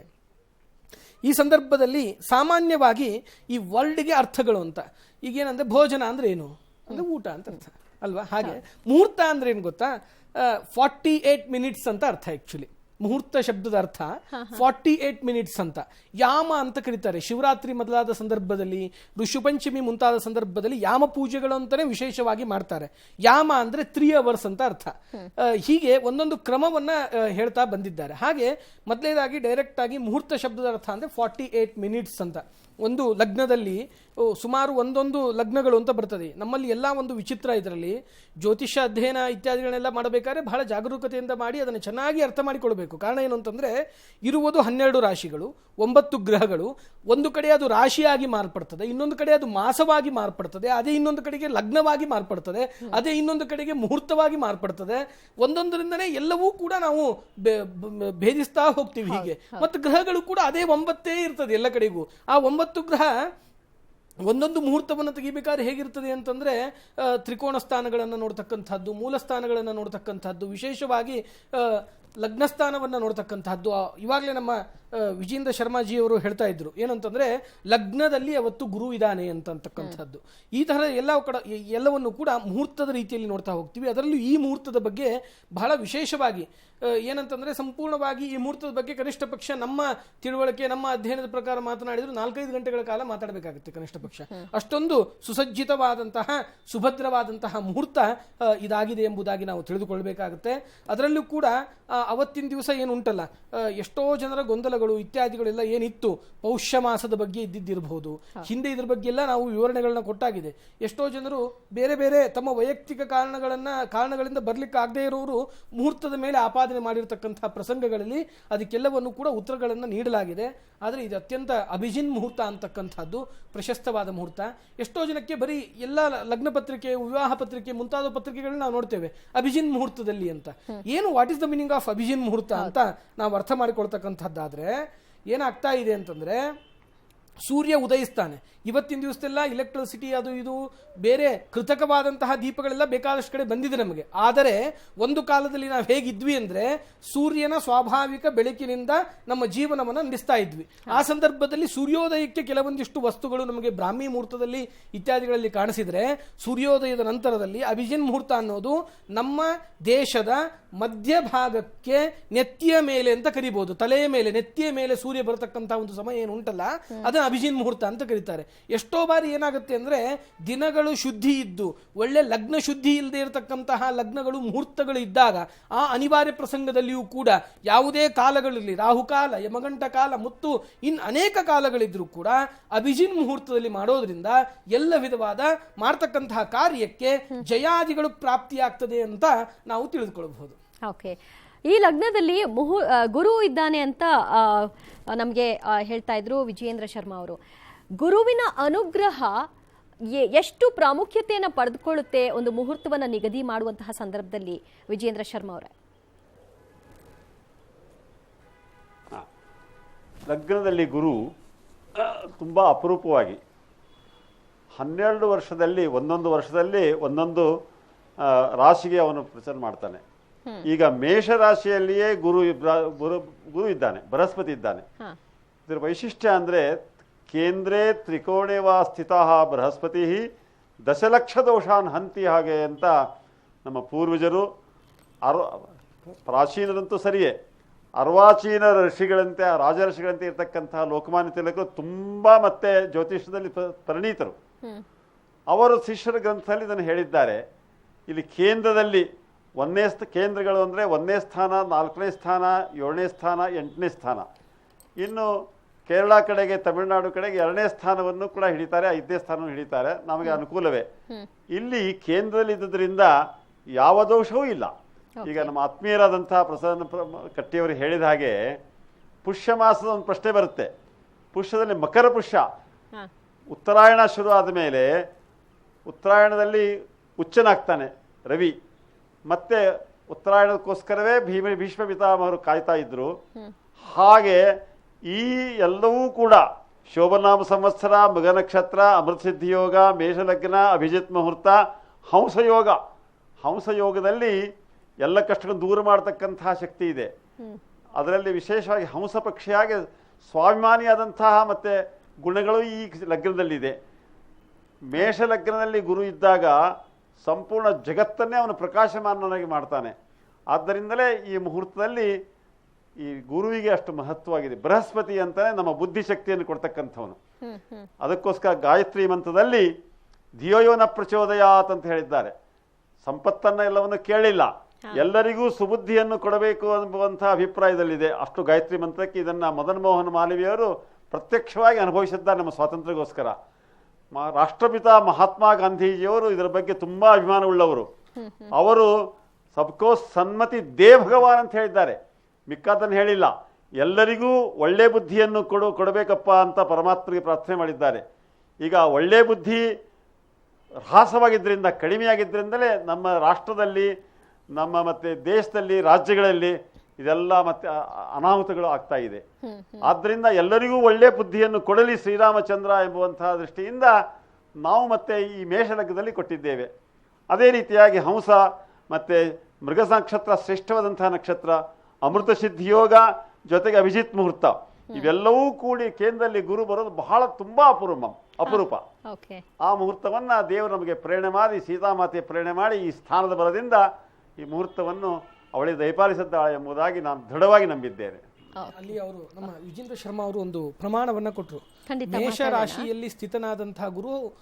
ಈ ಸಂದರ್ಭದಲ್ಲಿ ಸಾಮಾನ್ಯವಾಗಿ ಈ ವರ್ಡ್ಗೆ ಅರ್ಥಗಳು ಅಂತ, ಈಗೇನಂದ್ರೆ ಭೋಜನ ಅಂದ್ರೆ ಏನು ಅಂದ್ರೆ ಊಟ ಅಂತ ಅರ್ಥ ಅಲ್ವಾ. ಹಾಗೆ ಮುಹೂರ್ತ ಅಂದ್ರೆ ಏನು ಗೊತ್ತಾ, 48 ಮಿನಿಟ್ಸ್ ಅಂತ ಅರ್ಥ. ಆಕ್ಚುಲಿ ಮುಹೂರ್ತ ಶಬ್ದದ ಅರ್ಥ 48 ಮಿನಿಟ್ಸ್ ಅಂತ. ಯಾಮ ಅಂತ ಕರೀತಾರೆ. ಶಿವರಾತ್ರಿ ಮೊದಲಾದ ಸಂದರ್ಭದಲ್ಲಿ, ಋಷುಪಂಚಮಿ ಮುಂತಾದ ಸಂದರ್ಭದಲ್ಲಿ ಯಾಮ ಪೂಜೆಗಳು ಅಂತಾನೆ ವಿಶೇಷವಾಗಿ ಮಾಡ್ತಾರೆ. ಯಾಮ ಅಂದ್ರೆ 3 ಅವರ್ಸ್ ಅಂತ ಅರ್ಥ. ಹೀಗೆ ಒಂದೊಂದು ಕ್ರಮವನ್ನ ಹೇಳ್ತಾ ಬಂದಿದ್ದಾರೆ. ಹಾಗೆ ಮೊದಲನೇದಾಗಿ ಡೈರೆಕ್ಟ್ ಆಗಿ ಮುಹೂರ್ತ ಶಬ್ದದ ಅರ್ಥ ಅಂದ್ರೆ 48 ಮಿನಿಟ್ಸ್ ಅಂತ. ಒಂದು ಲಗ್ನದಲ್ಲಿ ಸುಮಾರು ಒಂದೊಂದು ಲಗ್ನಗಳು ಅಂತ ಬರ್ತದೆ. ನಮ್ಮಲ್ಲಿ ಎಲ್ಲ ಒಂದು ವಿಚಿತ್ರ, ಇದರಲ್ಲಿ ಜ್ಯೋತಿಷ್ಯ ಅಧ್ಯಯನ ಇತ್ಯಾದಿಗಳನ್ನೆಲ್ಲ ಮಾಡಬೇಕಾದ್ರೆ ಬಹಳ ಜಾಗರೂಕತೆಯಿಂದ ಮಾಡಿ ಅದನ್ನು ಚೆನ್ನಾಗಿ ಅರ್ಥ ಮಾಡಿಕೊಳ್ಬೇಕು. ಮಾಡಬೇಕು. ಕಾರಣ ಏನು ಅಂತಂದರೆ, ಇರುವುದು 12 ರಾಶಿಗಳು, 9 ಗ್ರಹಗಳು. ಒಂದು ಕಡೆ ಅದು ರಾಶಿಯಾಗಿ ಮಾರ್ಪಡ್ತದೆ, ಇನ್ನೊಂದು ಕಡೆ ಅದು ಮಾಸವಾಗಿ ಮಾರ್ಪಡ್ತದೆ, ಅದೇ ಇನ್ನೊಂದು ಕಡೆಗೆ ಲಗ್ನವಾಗಿ ಮಾರ್ಪಡ್ತದೆ, ಅದೇ ಇನ್ನೊಂದು ಕಡೆಗೆ ಮುಹೂರ್ತವಾಗಿ ಮಾರ್ಪಡ್ತದೆ. ಒಂದೊಂದರಿಂದನೇ ಎಲ್ಲವೂ ಕೂಡ ನಾವು ಭೇದಿಸ್ತಾ ಹೋಗ್ತೀವಿ ಹೀಗೆ. ಮತ್ತು ಗ್ರಹಗಳು ಕೂಡ ಅದೇ 9 ಇರ್ತದೆ ಎಲ್ಲ ಕಡೆಗೂ. ಆ 9 ಗ್ರಹ ಒಂದೊಂದು ಮುಹೂರ್ತವನ್ನು ತೆಗಿಬೇಕಾದ್ರೆ ಹೇಗಿರ್ತದೆ ಅಂತಂದರೆ, ತ್ರಿಕೋಣ ಸ್ಥಾನಗಳನ್ನು ನೋಡ್ತಕ್ಕಂಥದ್ದು, ಮೂಲ ಸ್ಥಾನಗಳನ್ನು ನೋಡ್ತಕ್ಕಂಥದ್ದು, ವಿಶೇಷವಾಗಿ ಲಗ್ನಸ್ಥಾನವನ್ನು ನೋಡ್ತಕ್ಕಂಥದ್ದು. ಇವಾಗಲೇ ನಮ್ಮ ವಿಜೇಂದ್ರ ಶರ್ಮಾಜಿಯವರು ಹೇಳ್ತಾ ಇದ್ರು ಏನಂತಂದರೆ, ಲಗ್ನದಲ್ಲಿ ಅವತ್ತು ಗುರು ಇದ್ದಾನೆ ಅಂತಕ್ಕಂಥದ್ದು. ಈ ಥರ ಎಲ್ಲವನ್ನು ಕೂಡ ಮುಹೂರ್ತದ ರೀತಿಯಲ್ಲಿ ನೋಡ್ತಾ ಹೋಗ್ತೀವಿ. ಅದರಲ್ಲೂ ಈ ಮುಹೂರ್ತದ ಬಗ್ಗೆ ಬಹಳ ವಿಶೇಷವಾಗಿ ಏನಂತಂದರೆ, ಸಂಪೂರ್ಣವಾಗಿ ಈ ಮುಹೂರ್ತದ ಬಗ್ಗೆ ಕನಿಷ್ಠ ಪಕ್ಷ ನಮ್ಮ ತಿಳುವಳಿಕೆ, ನಮ್ಮ ಅಧ್ಯಯನದ ಪ್ರಕಾರ ಮಾತನಾಡಿದ್ರು 4-5 ಗಂಟೆಗಳ ಕಾಲ ಮಾತಾಡಬೇಕಾಗುತ್ತೆ ಕನಿಷ್ಠ ಪಕ್ಷ. ಅಷ್ಟೊಂದು ಸುಸಜ್ಜಿತವಾದಂತಹ ಸುಭದ್ರವಾದಂತಹ ಮುಹೂರ್ತ ಇದಾಗಿದೆ ಎಂಬುದಾಗಿ ನಾವು ತಿಳಿದುಕೊಳ್ಬೇಕಾಗುತ್ತೆ. ಅದರಲ್ಲೂ ಕೂಡ ಅವತ್ತಿನ ದಿವಸ ಏನುಂಟಲ್ಲ, ಎಷ್ಟೋ ಜನರ ಗೊಂದಲಗಳು ಇತ್ಯಾದಿಗಳೆಲ್ಲ ಏನಿತ್ತು ಪೌಷ್ಯ ಮಾಸದ ಬಗ್ಗೆ ಇದ್ದಿದ್ದಿರಬಹುದು. ಹಿಂದೆ ಇದ್ರ ಬಗ್ಗೆ ಎಲ್ಲ ನಾವು ವಿವರಣೆಗಳನ್ನ ಕೊಟ್ಟಾಗಿದೆ. ಎಷ್ಟೋ ಜನರು ಬೇರೆ ಬೇರೆ ತಮ್ಮ ವೈಯಕ್ತಿಕ ಕಾರಣಗಳಿಂದ ಬರ್ಲಿಕ್ಕೆ ಆಗದೆ ಇರೋರು ಮುಹೂರ್ತದ ಮೇಲೆ ಆಪಾದನೆ ಮಾಡಿರ್ತಕ್ಕಂತಹ ಪ್ರಸಂಗಗಳಲ್ಲಿ ಅದಕ್ಕೆಲ್ಲವನ್ನು ಕೂಡ ಉತ್ತರಗಳನ್ನು ನೀಡಲಾಗಿದೆ. ಆದರೆ ಇದು ಅತ್ಯಂತ ಅಭಿಜಿನ್ ಮುಹೂರ್ತ ಅಂತಕ್ಕಂಥದ್ದು, ಪ್ರಶಸ್ತವಾದ ಮುಹೂರ್ತ. ಎಷ್ಟೋ ಜನಕ್ಕೆ ಬರೀ ಎಲ್ಲ ಲಗ್ನ ಪತ್ರಿಕೆ, ವಿವಾಹ ಪತ್ರಿಕೆ ಮುಂತಾದ ಪತ್ರಿಕೆಗಳನ್ನ ನಾವು ನೋಡ್ತೇವೆ ಅಭಿಜಿನ್ ಮುಹೂರ್ತದಲ್ಲಿ ಅಂತ. ಏನು what is the meaning of Abhijin muhurta ಅಂತ ನಾವು ಅರ್ಥ ಮಾಡಿಕೊಳ್ತಕ್ಕಂಥದ್ದಾದ್ರೆ ಏನಾಗ್ತಾ ಇದೆ ಅಂತಂದ್ರೆ, ಸೂರ್ಯ ಉದಯಿಸ್ತಾನೆ. ಇವತ್ತಿನ ದಿವಸದೆಲ್ಲ ಇಲೆಕ್ಟ್ರಿಸಿಟಿ ಅದು ಇದು ಬೇರೆ ಕೃತಕವಾದಂತಹ ದೀಪಗಳೆಲ್ಲ ಬೇಕಾದಷ್ಟು ಕಡೆ ಬಂದಿದೆ ನಮಗೆ. ಆದರೆ ಒಂದು ಕಾಲದಲ್ಲಿ ನಾವು ಹೇಗಿದ್ವಿ ಅಂದರೆ, ಸೂರ್ಯನ ಸ್ವಾಭಾವಿಕ ಬೆಳಕಿನಿಂದ ನಮ್ಮ ಜೀವನವನ್ನು ನಡೆಸ್ತಾ ಇದ್ವಿ. ಆ ಸಂದರ್ಭದಲ್ಲಿ ಸೂರ್ಯೋದಯಕ್ಕೆ ಕೆಲವೊಂದಿಷ್ಟು ವಸ್ತುಗಳು ನಮಗೆ ಬ್ರಾಹ್ಮಿ ಮುಹೂರ್ತದಲ್ಲಿ ಇತ್ಯಾದಿಗಳಲ್ಲಿ ಕಾಣಿಸಿದರೆ, ಸೂರ್ಯೋದಯದ ನಂತರದಲ್ಲಿ ಅಭಿಜಿನ್ ಮುಹೂರ್ತ ಅನ್ನೋದು ನಮ್ಮ ದೇಶದ ಮಧ್ಯಭಾಗಕ್ಕೆ ನೆತ್ತಿಯ ಮೇಲೆ ಅಂತ ಕರಿಬಹುದು. ತಲೆಯ ಮೇಲೆ, ನೆತ್ತಿಯ ಮೇಲೆ ಸೂರ್ಯ ಬರತಕ್ಕಂತಹ ಒಂದು ಸಮಯ ಏನು ಉಂಟಲ್ಲ, ಅದನ್ನು ಅಭಿಜಿನ್ ಮುಹೂರ್ತ ಅಂತ ಕರೀತಾರೆ. ಎಷ್ಟೋ ಬಾರಿ ಏನಾಗುತ್ತೆ ಅಂದ್ರೆ, ದಿನಗಳು ಶುದ್ಧಿ ಇದ್ದು ಒಳ್ಳೆ ಲಗ್ನ ಶುದ್ಧಿ ಇಲ್ಲದೆ ಇರತಕ್ಕಂತಹ ಲಗ್ನಗಳು ಮುಹೂರ್ತಗಳು ಇದ್ದಾಗ, ಆ ಅನಿವಾರ್ಯ ಪ್ರಸಂಗದಲ್ಲಿಯೂ ಕೂಡ ಯಾವುದೇ ಕಾಲಗಳಿರಲಿ, ರಾಹುಕಾಲ, ಯಮಗಂಟ ಕಾಲ ಮತ್ತು ಅನೇಕ ಕಾಲಗಳಿದ್ರೂ ಕೂಡ ಅಭಿಜಿನ್ ಮುಹೂರ್ತದಲ್ಲಿ ಮಾಡೋದ್ರಿಂದ ಎಲ್ಲ ವಿಧವಾದ ಮಾಡ್ತಕ್ಕಂತಹ ಕಾರ್ಯಕ್ಕೆ ಜಯಾದಿಗಳು ಪ್ರಾಪ್ತಿಯಾಗ್ತದೆ ಅಂತ ನಾವು ತಿಳಿದುಕೊಳ್ಳಬಹುದು. ಓಕೆ, ಈ ಲಗ್ನದಲ್ಲಿ ಗುರು ಇದ್ದಾನೆ ಅಂತ ನಮಗೆ ಹೇಳ್ತಾ ಇದ್ರು ವಿಜಯೇಂದ್ರ ಶರ್ಮಾ ಅವರು. ಗುರುವಿನ ಅನುಗ್ರಹ ಎಷ್ಟು ಪ್ರಾಮುಖ್ಯತೆಯನ್ನು ಪಡೆದುಕೊಳ್ಳುತ್ತೆ ಒಂದು ಮುಹೂರ್ತವನ್ನು ನಿಗದಿ ಮಾಡುವಂತಹ ಸಂದರ್ಭದಲ್ಲಿ ವಿಜಯೇಂದ್ರ ಶರ್ಮಾ ಅವರೇ? ಲಗ್ನದಲ್ಲಿ ಗುರು ತುಂಬ ಅಪರೂಪವಾಗಿ 12 ವರ್ಷದಲ್ಲಿ ಒಂದೊಂದು ರಾಶಿಗೆ ಅವನು ಪ್ರಚಾರ ಮಾಡ್ತಾನೆ. ಈಗ ಮೇಷರಾಶಿಯಲ್ಲಿಯೇ ಗುರು ಇದ್ದಾನೆ, ಬೃಹಸ್ಪತಿ ಇದ್ದಾನೆ. ಇದರ ವೈಶಿಷ್ಟ್ಯ ಅಂದರೆ, ಕೇಂದ್ರೇ ತ್ರಿಕೋಣೆ ವಾ ಸ್ಥಿತಃ ಬೃಹಸ್ಪತಿ ದಶಲಕ್ಷ ದೋಷಾನ್ ಹಂತಿ ಹಾಗೆ ಅಂತ ನಮ್ಮ ಪೂರ್ವಜರು, ಪ್ರಾಚೀನರಂತೂ ಸರಿಯೇ, ಅರ್ವಾಚೀನ ಋಷಿಗಳಂತೆ, ರಾಜಋಷಿಗಳಂತೆ ಇರತಕ್ಕಂತಹ ಲೋಕಮಾನ್ಯ ತಿಲಕರು ತುಂಬ ಮತ್ತೆ ಜ್ಯೋತಿಷದಲ್ಲಿ ಪರಿಣಿತರು. ಅವರು ಶಿಷ್ಯರ ಗ್ರಂಥದಲ್ಲಿ ಇದನ್ನು ಹೇಳಿದ್ದಾರೆ. ಇಲ್ಲಿ ಕೇಂದ್ರದಲ್ಲಿ ಕೇಂದ್ರಗಳು ಅಂದರೆ 1ನೇ ಸ್ಥಾನ, 4ನೇ ಸ್ಥಾನ, 7ನೇ ಸ್ಥಾನ, 8ನೇ ಸ್ಥಾನ. ಇನ್ನು ಕೇರಳ ಕಡೆಗೆ, ತಮಿಳುನಾಡು ಕಡೆಗೆ 2ನೇ ಸ್ಥಾನವನ್ನು ಕೂಡ ಹಿಡಿತಾರೆ, 5ನೇ ಸ್ಥಾನವನ್ನು ಹಿಡಿತಾರೆ. ನಮಗೆ ಅನುಕೂಲವೇ. ಇಲ್ಲಿ ಕೇಂದ್ರದಲ್ಲಿ ಇದ್ದುದರಿಂದ ಯಾವ ದೋಷವೂ ಇಲ್ಲ. ಈಗ ನಮ್ಮ ಆತ್ಮೀಯರಾದಂತಹ ಪ್ರಸನ್ನ ಕಟ್ಟಿಯವರು ಹೇಳಿದ ಹಾಗೆ, ಪುಷ್ಯ ಮಾಸದ ಒಂದು ಪ್ರಶ್ನೆ ಬರುತ್ತೆ. ಪುಷ್ಯದಲ್ಲಿ ಮಕರ ಪುಷ್ಯ, ಉತ್ತರಾಯಣ ಶುರು ಆದ ಮೇಲೆ ಉತ್ತರಾಯಣದಲ್ಲಿ ಉಚ್ಚನಾಗ್ತಾನೆ ರವಿ. ಮತ್ತೆ ಉತ್ತರಾಯಣಕ್ಕೋಸ್ಕರವೇ ಭೀಷ್ಮ ಪಿತಾಮಹರು ಕಾಯ್ತಾ ಇದ್ರು. ಹಾಗೆ ಈ ಎಲ್ಲವೂ ಕೂಡ ಶೋಭನಾಮ ಸಂವತ್ಸರ, ಮೃಗ ನಕ್ಷತ್ರ, ಅಮೃತ ಸಿದ್ಧಿಯೋಗ, ಮೇಷಲಗ್ನ, ಅಭಿಜಿತ್ ಮುಹೂರ್ತ, ಹಂಸಯೋಗದಲ್ಲಿ ಎಲ್ಲ ಕಷ್ಟಗಳನ್ನು ದೂರ ಮಾಡತಕ್ಕಂತಹ ಶಕ್ತಿ ಇದೆ. ಅದರಲ್ಲಿ ವಿಶೇಷವಾಗಿ ಹಂಸ ಪಕ್ಷಿಯಾಗಿ ಸ್ವಾಭಿಮಾನಿಯಾದಂತಹ ಮತ್ತೆ ಗುಣಗಳು ಈ ಲಗ್ನದಲ್ಲಿದೆ. ಮೇಷ ಲಗ್ನದಲ್ಲಿ ಗುರು ಇದ್ದಾಗ ಸಂಪೂರ್ಣ ಜಗತ್ತನ್ನೇ ಅವನು ಪ್ರಕಾಶಮಾನನಾಗಿ ಮಾಡ್ತಾನೆ. ಆದ್ದರಿಂದಲೇ ಈ ಮುಹೂರ್ತದಲ್ಲಿ ಈ ಗುರುವಿಗೆ ಅಷ್ಟು ಮಹತ್ವವಾಗಿದೆ. ಬೃಹಸ್ಪತಿ ಅಂತಾನೆ ನಮ್ಮ ಬುದ್ಧಿಶಕ್ತಿಯನ್ನು ಕೊಡ್ತಕ್ಕಂಥವನು. ಅದಕ್ಕೋಸ್ಕರ ಗಾಯತ್ರಿ ಮಂತ್ರದಲ್ಲಿ ಧಿಯೋಯೋನ ಪ್ರಚೋದಯಾತ್ ಅಂತ ಹೇಳಿದ್ದಾರೆ. ಸಂಪತ್ತನ್ನ ಎಲ್ಲವನ್ನು ಕೇಳಿಲ್ಲ, ಎಲ್ಲರಿಗೂ ಸುಬುದ್ಧಿಯನ್ನು ಕೊಡಬೇಕು ಅನ್ನುವಂತಹ ಅಭಿಪ್ರಾಯದಲ್ಲಿದೆ. ಅಷ್ಟು ಗಾಯತ್ರಿ ಮಂತ್ರಕ್ಕೆ ಇದನ್ನ ಮದನ್ ಮೋಹನ್ ಮಾಲವೀಯರು ಪ್ರತ್ಯಕ್ಷವಾಗಿ ಅನುಭವಿಸಿದ್ದಾರೆ ನಮ್ಮ ಸ್ವಾತಂತ್ರ್ಯಕ್ಕೋಸ್ಕರ. ರಾಷ್ಟ್ರಪಿತ ಮಹಾತ್ಮ ಗಾಂಧೀಜಿಯವರು ಇದರ ಬಗ್ಗೆ ತುಂಬಾ ಅಭಿಮಾನವುಳ್ಳವರು. ಅವರು ಸಬ್ಕೋ ಸನ್ಮತಿ ದೇ ಭಗವಾನ್ ಅಂತ ಹೇಳಿದ್ದಾರೆ. ಮಿಕ್ಕಾದನ್ನು ಹೇಳಿಲ್ಲ. ಎಲ್ಲರಿಗೂ ಒಳ್ಳೆ ಬುದ್ಧಿಯನ್ನು ಕೊಡಬೇಕಪ್ಪ ಅಂತ ಪರಮಾತ್ಮಗೆ ಪ್ರಾರ್ಥನೆ ಮಾಡಿದ್ದಾರೆ. ಈಗ ಒಳ್ಳೆ ಬುದ್ಧಿ ಹ್ರಾಸವಾಗಿದ್ದರಿಂದ, ಕಡಿಮೆಯಾಗಿದ್ದರಿಂದಲೇ ನಮ್ಮ ರಾಷ್ಟ್ರದಲ್ಲಿ, ನಮ್ಮ ಮತ್ತೆ ದೇಶದಲ್ಲಿ, ರಾಜ್ಯಗಳಲ್ಲಿ ಇದೆಲ್ಲ ಮತ್ತೆ ಅನಾಹುತಗಳು ಆಗ್ತಾ ಇದೆ. ಆದ್ದರಿಂದ ಎಲ್ಲರಿಗೂ ಒಳ್ಳೆ ಬುದ್ಧಿಯನ್ನು ಕೊಡಲಿ ಶ್ರೀರಾಮಚಂದ್ರ ಎಂಬುವಂತಹ ದೃಷ್ಟಿಯಿಂದ ನಾವು ಮತ್ತೆ ಈ ಮೇಷಲಗ್ನದಲ್ಲಿ ಕೊಟ್ಟಿದ್ದೇವೆ. ಅದೇ ರೀತಿಯಾಗಿ ಹಂಸ ಮತ್ತು ಮೃಗ ನಕ್ಷತ್ರ ಶ್ರೇಷ್ಠವಾದಂತಹ ನಕ್ಷತ್ರ, ಅಮೃತ ಸಿದ್ಧಿಯೋಗ ಜೊತೆಗೆ ಅಭಿಜಿತ್ ಮುಹೂರ್ತ, ಇವೆಲ್ಲವೂ ಕೂಡಿ ಕೇಂದ್ರದಲ್ಲಿ ಗುರು ಬರೋದು ಬಹಳ ತುಂಬಾ ಅಪರೂಪ. ಆ ಮುಹೂರ್ತವನ್ನ ದೇವರು ನಮಗೆ ಪ್ರೇರಣೆ ಮಾಡಿ, ಸೀತಾಮಾತೆ ಪ್ರೇರಣೆ ಮಾಡಿ ಈ ಸ್ಥಾನದ ಬಲದಿಂದ ಈ ಮುಹೂರ್ತವನ್ನು ಅವಳೇ ದಯಪಾಲಿಸಿದ್ದಾಳೆ ಎಂಬುದಾಗಿ ನಾನು ದೃಢವಾಗಿ ನಂಬಿದ್ದೇನೆ. ಅಲ್ಲಿ ಅವರು ನಮ್ಮ ವಿಜೇಂದ್ರ ಶರ್ಮಾ ಅವರು ಒಂದು ಪ್ರಮಾಣವನ್ನ ಕೊಟ್ಟರು. ಮೇಷ ರಾಶಿಯಲ್ಲಿ ಸ್ಥಿತನಾದಂತಹ ಗುರು